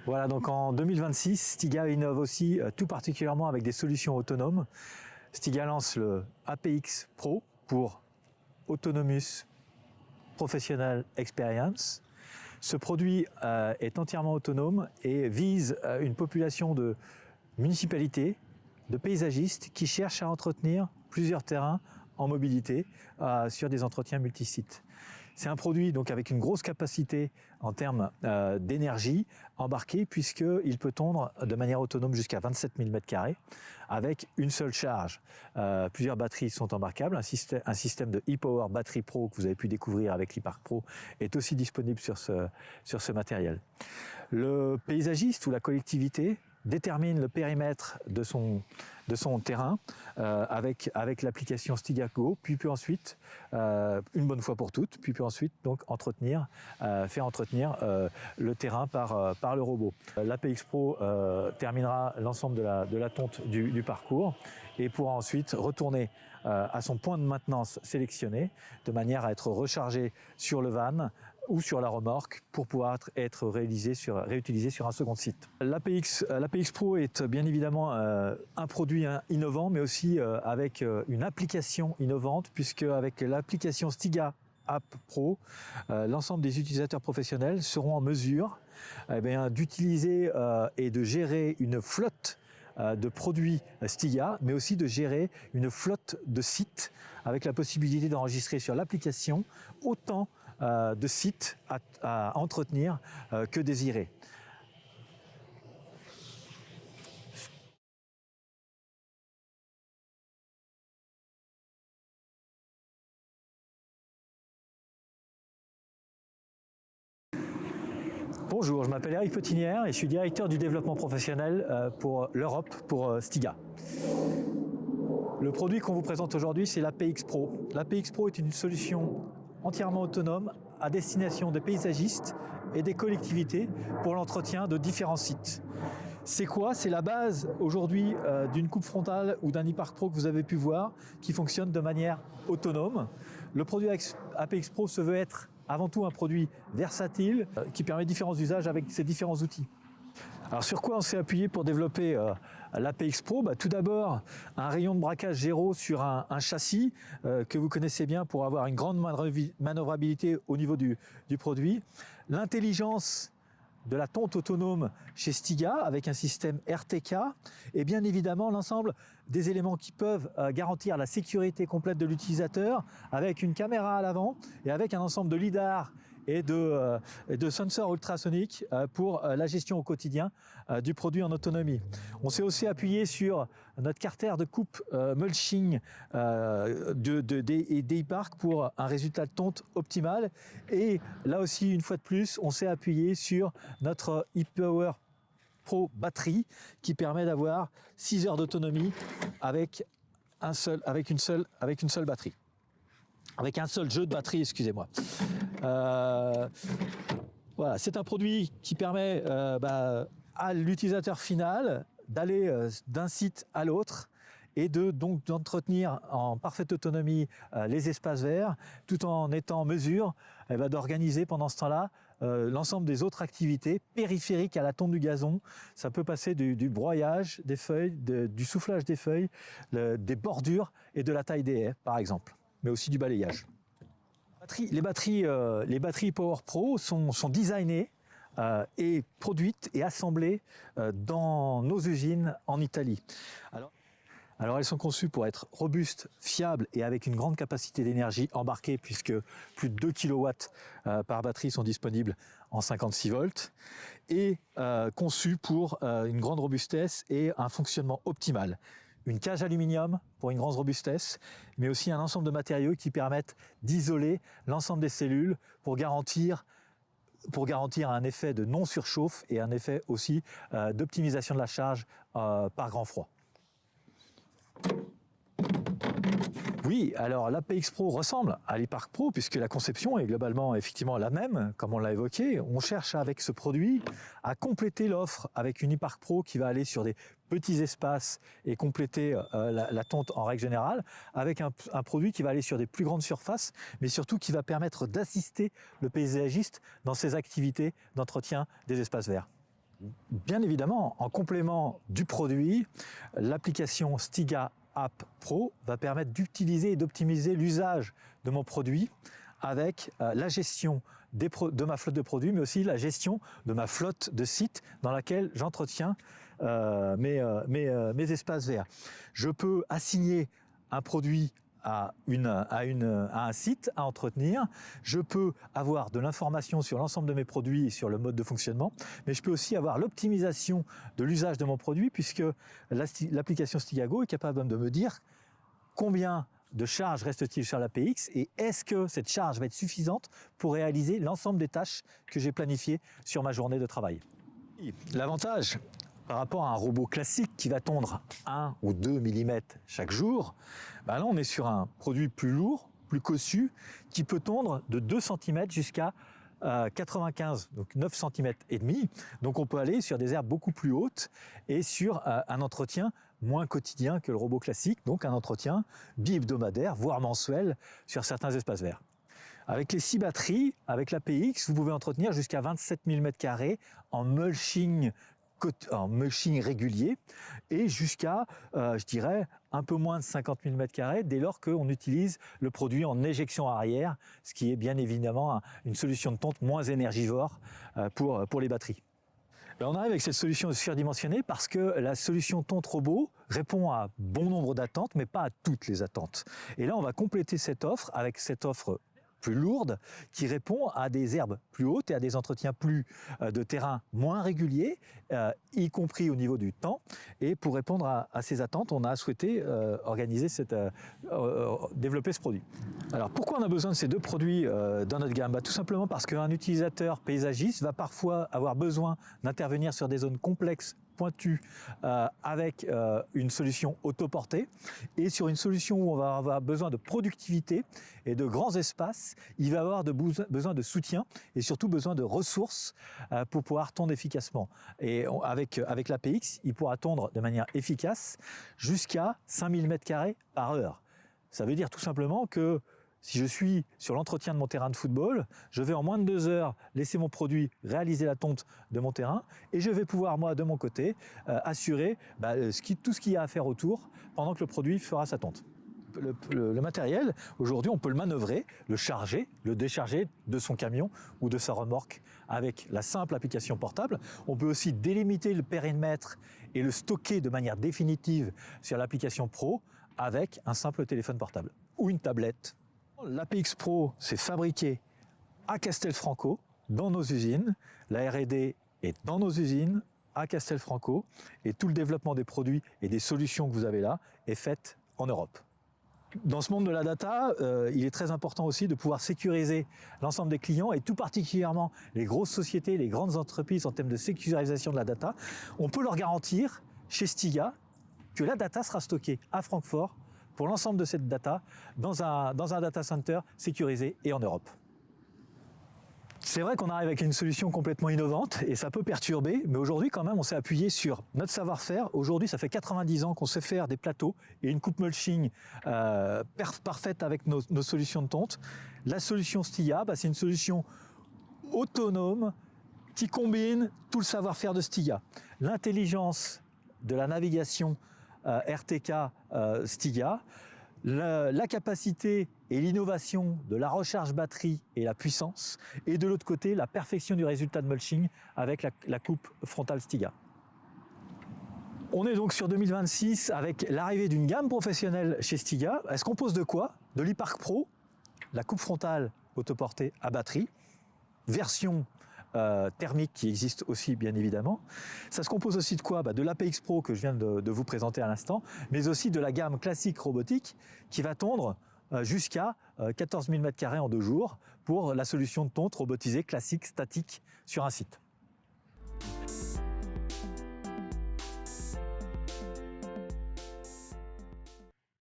Voilà, donc en 2026, Stiga innove aussi tout particulièrement avec des solutions autonomes. Stiga lance le APX Pro pour Autonomous Professional Experience. Ce produit est entièrement autonome et vise une population de municipalités, de paysagistes qui cherchent à entretenir plusieurs terrains en mobilité sur des entretiens multisites. C'est un produit donc avec une grosse capacité en termes d'énergie embarquée puisqu'il peut tondre de manière autonome jusqu'à 27 000 m² avec une seule charge. Plusieurs batteries sont embarquables. Un système de e-Power Battery Pro que vous avez pu découvrir avec l'e-Park Pro est aussi disponible sur ce matériel. Le paysagiste ou la collectivité détermine le périmètre de son terrain avec l'application Stiga Go, puis peut ensuite, une bonne fois pour toutes, puis peut ensuite donc faire entretenir le terrain par le robot. L'APX Pro terminera l'ensemble de la tonte du parcours et pourra ensuite retourner à son point de maintenance sélectionné de manière à être rechargé sur le van ou sur la remorque pour pouvoir être réutilisé sur un second site. L'APX Pro est bien évidemment un produit innovant, mais aussi avec une application innovante, puisque avec l'application Stiga App Pro, l'ensemble des utilisateurs professionnels seront en mesure d'utiliser et de gérer une flotte de produits Stiga, mais aussi de gérer une flotte de sites avec la possibilité d'enregistrer sur l'application autant de sites à entretenir que désirés. Bonjour, je m'appelle Eric Petinière et je suis directeur du développement professionnel pour l'Europe, pour Stiga. Le produit qu'on vous présente aujourd'hui, c'est l'APX Pro. L'APX Pro est une solution entièrement autonome à destination des paysagistes et des collectivités pour l'entretien de différents sites. C'est quoi? C'est la base aujourd'hui d'une coupe frontale ou d'un e-Park Pro que vous avez pu voir qui fonctionne de manière autonome. Le produit APX Pro se veut être avant tout un produit versatile qui permet différents usages avec ces différents outils. Alors sur quoi on s'est appuyé pour développer l'APX Pro? Tout d'abord un rayon de braquage zéro sur un châssis que vous connaissez bien pour avoir une grande manœuvrabilité au niveau du produit. L'intelligence de la tonte autonome chez Stiga avec un système RTK et bien évidemment l'ensemble des éléments qui peuvent garantir la sécurité complète de l'utilisateur avec une caméra à l'avant et avec un ensemble de lidar et de sensors ultrasoniques pour la gestion au quotidien du produit en autonomie. On s'est aussi appuyé sur notre carter de coupe mulching des e-Park pour un résultat de tonte optimal. Et là aussi, une fois de plus, on s'est appuyé sur notre e-Power Pro batterie qui permet d'avoir 6 heures d'autonomie avec une seule batterie. Avec un seul jeu de batterie, excusez-moi. Voilà, c'est un produit qui permet à l'utilisateur final d'aller d'un site à l'autre et donc d'entretenir en parfaite autonomie les espaces verts, tout en étant en mesure d'organiser pendant ce temps-là l'ensemble des autres activités périphériques à la tonte du gazon. Ça peut passer du broyage des feuilles, du soufflage des feuilles, des bordures et de la taille des haies, par exemple, mais aussi du balayage. Les batteries Power Pro sont designées et produites et assemblées dans nos usines en Italie. Alors elles sont conçues pour être robustes, fiables et avec une grande capacité d'énergie embarquée puisque plus de 2 kW par batterie sont disponibles en 56 volts et conçues pour une grande robustesse et un fonctionnement optimal. Une cage aluminium pour une grande robustesse, mais aussi un ensemble de matériaux qui permettent d'isoler l'ensemble des cellules pour garantir un effet de non-surchauffe et un effet aussi d'optimisation de la charge par grand froid. Oui, alors l'APX Pro ressemble à l'e-Park Pro puisque la conception est globalement effectivement la même, comme on l'a évoqué. On cherche avec ce produit à compléter l'offre avec une e-Park Pro qui va aller sur des petits espaces et compléter la tonte en règle générale, avec un produit qui va aller sur des plus grandes surfaces, mais surtout qui va permettre d'assister le paysagiste dans ses activités d'entretien des espaces verts. Bien évidemment, en complément du produit, l'application Stiga App Pro va permettre d'utiliser et d'optimiser l'usage de mon produit avec la gestion de ma flotte de produits, mais aussi la gestion de ma flotte de sites dans laquelle j'entretiens mes espaces verts. Je peux assigner un produit à un site à entretenir. Je peux avoir de l'information sur l'ensemble de mes produits et sur le mode de fonctionnement, mais je peux aussi avoir l'optimisation de l'usage de mon produit puisque l'application Stigago est capable de me dire combien de charge reste-t-il sur l'APX et est-ce que cette charge va être suffisante pour réaliser l'ensemble des tâches que j'ai planifiées sur ma journée de travail. L'avantage par rapport à un robot classique qui va tondre 1 ou 2 mm chaque jour, là on est sur un produit plus lourd, plus cossu, qui peut tondre de 2 cm jusqu'à 95, donc 9 cm et demi. Donc on peut aller sur des herbes beaucoup plus hautes et sur un entretien moins quotidien que le robot classique, donc un entretien bi-hebdomadaire, voire mensuel sur certains espaces verts. Avec les 6 batteries, avec l'APX, vous pouvez entretenir jusqu'à 27 000 m² en mulching régulier et jusqu'à, je dirais, un peu moins de 50 000 m² dès lors qu'on utilise le produit en éjection arrière, ce qui est bien évidemment une solution de tonte moins énergivore pour les batteries. On arrive avec cette solution surdimensionnée parce que la solution tonte robot répond à bon nombre d'attentes, mais pas à toutes les attentes. Et là, on va compléter cette offre avec cette offre plus lourde qui répond à des herbes plus hautes et à des entretiens de terrain moins réguliers, y compris au niveau du temps. Et pour répondre à ces attentes, on a souhaité développer ce produit. Alors pourquoi on a besoin de ces deux produits dans notre gamme ? Tout simplement parce qu'un utilisateur paysagiste va parfois avoir besoin d'intervenir sur des zones complexes, pointu avec une solution autoportée et sur une solution où on va avoir besoin de productivité et de grands espaces, il va avoir besoin de soutien et surtout besoin de ressources pour pouvoir tondre efficacement. Et avec l'APX, il pourra tondre de manière efficace jusqu'à 5000 m² par heure. Ça veut dire tout simplement que si je suis sur l'entretien de mon terrain de football, je vais en moins de 2 heures laisser mon produit réaliser la tonte de mon terrain et je vais pouvoir, moi, de mon côté, assurer tout ce qu'il y a à faire autour pendant que le produit fera sa tonte. Le matériel, aujourd'hui, on peut le manœuvrer, le charger, le décharger de son camion ou de sa remorque avec la simple application portable. On peut aussi délimiter le périmètre et le stocker de manière définitive sur l'application Pro avec un simple téléphone portable ou une tablette. L'APX Pro, c'est fabriqué à Castelfranco, dans nos usines. La R&D est dans nos usines, à Castelfranco. Et tout le développement des produits et des solutions que vous avez là est fait en Europe. Dans ce monde de la data, il est très important aussi de pouvoir sécuriser l'ensemble des clients et tout particulièrement les grosses sociétés, les grandes entreprises en termes de sécurisation de la data. On peut leur garantir chez Stiga que la data sera stockée à Francfort pour l'ensemble de cette data dans un data center sécurisé et en Europe. C'est vrai qu'on arrive avec une solution complètement innovante et ça peut perturber, mais aujourd'hui quand même on s'est appuyé sur notre savoir-faire. Aujourd'hui ça fait 90 ans qu'on sait faire des plateaux et une coupe mulching parfaite avec nos solutions de tonte. La solution Stiga, c'est une solution autonome qui combine tout le savoir-faire de Stiga. L'intelligence de la navigation RTK Stiga, la capacité et l'innovation de la recharge batterie et la puissance, et de l'autre côté la perfection du résultat de mulching avec la coupe frontale Stiga. On est donc sur 2026 avec l'arrivée d'une gamme professionnelle chez Stiga. Elle se compose de quoi ? De l'e-Park Pro, la coupe frontale autoportée à batterie, version thermique qui existe aussi bien évidemment. Ça se compose aussi de quoi ? De l'APX Pro que je viens de vous présenter à l'instant, mais aussi de la gamme classique robotique qui va tondre jusqu'à 14 000 m² en 2 jours pour la solution de tonte robotisée classique statique sur un site.